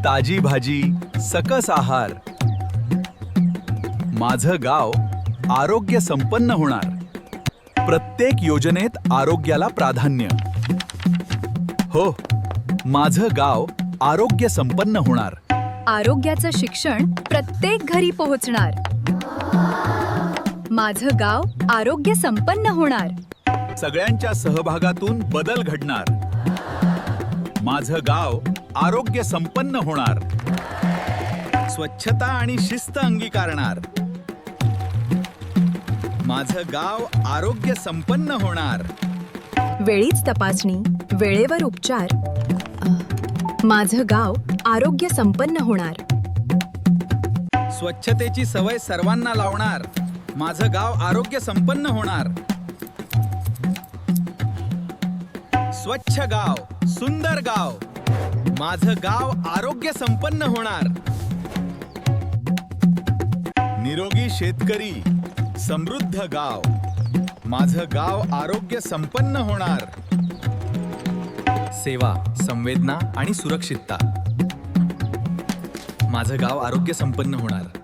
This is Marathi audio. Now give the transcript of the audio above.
ताजी भाजी, सकस आहार. माझं गाव आरोग्य संपन्न होणार. प्रत्येक योजनेत आरोग्याला प्राधान्य. हो, माझं गाव आरोग्य संपन्न होणार. आरोग्याचं शिक्षण प्रत्येक घरी पोहोचणार. माझं गाव आरोग्य संपन्न होणार. सगळ्यांच्या सहभागातून बदल घडणार. माझं गाव आरोग्य संपन्न होणार. स्वच्छता आणि शिस्त अंगीकारणार. माझं गाव आरोग्य संपन्न होणार. वेळीच तपासणी, वेळेवर उपचार. माझं गाव आरोग्य संपन्न होणार. स्वच्छतेची सवय सर्वांना लावणार. माझं गाव आरोग्य संपन्न होणार. स्वच्छ गाव, सुंदर गाव. माझं गाव आरोग्य संपन्न होणार. निरोगी शेतकरी, समृद्ध गाव. माझं गाव आरोग्य संपन्न होणार. सेवा, संवेदना आणि सुरक्षितता. माझं गाव आरोग्य संपन्न होणार.